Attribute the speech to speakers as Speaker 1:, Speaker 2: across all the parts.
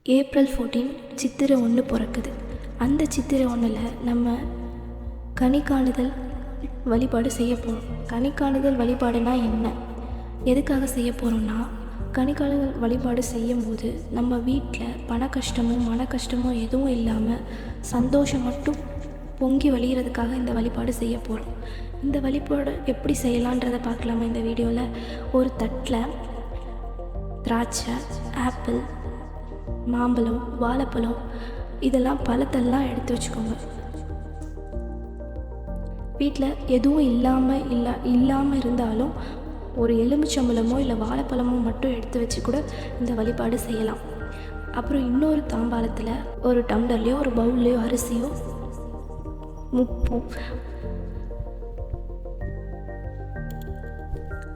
Speaker 1: April 14 சித்திரை 1 பிறக்குது. அந்த சித்திரை 1ல் நம்ம கனிக்காணுதல் வழிபாடு செய்ய போகிறோம். கனிக்காணுதல் வழிபாடுனா என்ன, எதுக்காக செய்ய போகிறோம்னா, கனிக்காணுதல் வழிபாடு செய்யும்போது நம்ம வீட்டில் பண கஷ்டமோ மன கஷ்டமோ எதுவும் இல்லாமல் சந்தோஷம் மட்டும் பொங்கி வழிகிறதுக்காக இந்த வழிபாடு செய்ய போகிறோம். இந்த வழிபாடு எப்படி செய்யலான்றதை பார்க்கலாமா இந்த வீடியோவில். ஒரு தட்டில் திராட்சை, ஆப்பிள், மாம்பழம், வாழைப்பழம் இதெல்லாம் பழத்தெல்லாம் எடுத்து வச்சுக்கோங்க. வீட்டில் எதுவும் இல்லாமல் இருந்தாலும் ஒரு எலுமிச்சம்பழமோ இல்லை வாழைப்பழமோ மட்டும் எடுத்து வச்சு கூட இந்த வழிபாடு செய்யலாம். அப்புறம் இன்னொரு தாம்பாளத்தில் ஒரு டம்ளர்லையோ ஒரு பவுல்லையோ அரிசியோ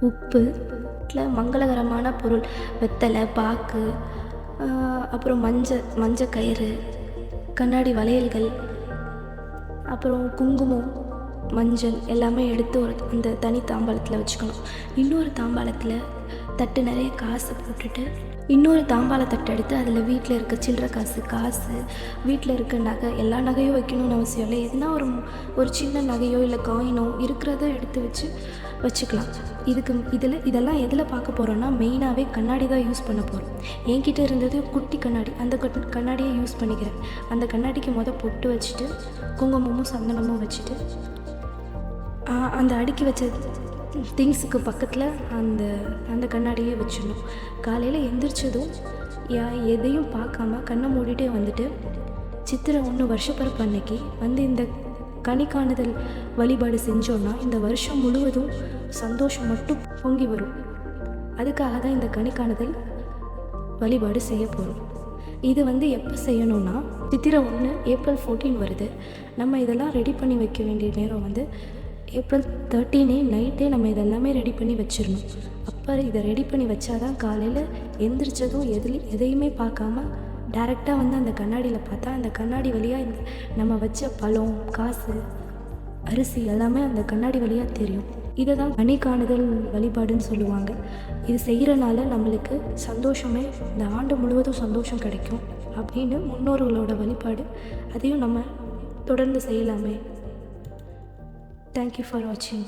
Speaker 1: உப்பு, மங்களகரமான பொருள், வெத்தலை, பாக்கு, அப்புறம் மஞ்சள் கயிறு, கண்ணாடி அப்புறம் குங்குமம், மஞ்சள் எல்லாமே எடுத்து அந்த தனி தாம்பாளத்தில் வச்சுக்கணும். இன்னொரு தாம்பாளத்தில் தட்டு நிறைய காசு போட்டுட்டு இன்னொரு தாம்பாள தட்டு எடுத்து அதில் வீட்டில் இருக்க சில்லற காசு, வீட்டில் இருக்க நகை, எல்லா நகையும் வைக்கணும்னு அவசியம் இல்லை. எதுனா ஒரு சின்ன நகையோ இல்லை காயினோ இருக்கிறத எடுத்து வச்சுக்கலாம். இதெல்லாம் எதில் பார்க்க போகிறோன்னா, மெயினாகவே கண்ணாடி தான் யூஸ் பண்ண போகிறோம். என்கிட்ட இருந்தது குட்டி கண்ணாடி, அந்த கண்ணாடியை யூஸ் பண்ணிக்கிறேன். அந்த கண்ணாடிக்கு பொட்டு வச்சுட்டு குங்குமமும் சந்தனமும் வச்சுட்டு அந்த அடுக்கி வச்ச திங்ஸுக்கு பக்கத்தில் அந்த கண்ணாடியே வச்சிடணும். காலையில் எந்திரிச்சதும் எதையும் பார்க்காம கண்ணை மூடிட்டே வந்துட்டு சித்திரை 1 வருஷப்பிறப்பு அன்னைக்கு இந்த கனிக்காணுதல் வழிபாடு செஞ்சோன்னா இந்த வருஷம் முழுவதும் சந்தோஷம் மட்டும் பொங்கி வரும். அதுக்காக தான் இந்த கனிக்காணுதல் வழிபாடு செய்ய போகிறோம். இது எப்போ செய்யணும்னா, சித்திரை 1 ஏப்ரல் 14 வருது. நம்ம இதெல்லாம் ரெடி பண்ணி வைக்க வேண்டிய நேரம் ஏப்ரல் 13 நைட்டே நம்ம இதெல்லாமே ரெடி பண்ணி வச்சிடணும். அப்போ இதை ரெடி பண்ணி வச்சாதான் காலையில் எந்திரிச்சதும் எதையுமே பார்க்காம டைரெக்டாக அந்த கண்ணாடியில் பார்த்தா அந்த கண்ணாடி வழியாக நம்ம வச்ச பழம், காசு, அரிசி எல்லாமே அந்த கண்ணாடி வழியாக தெரியும். இதை தான் கனிக்காணுதல் வழிபாடுன்னு சொல்லுவாங்க. இது செய்கிறனால நம்மளுக்கு சந்தோஷமே, இந்த ஆண்டு முழுவதும் சந்தோஷம் கிடைக்கும் அப்படின்னு முன்னோர்களோட வழிபாடு. அதையும் நம்ம தொடர்ந்து செய்யலாமே. Thank you for watching.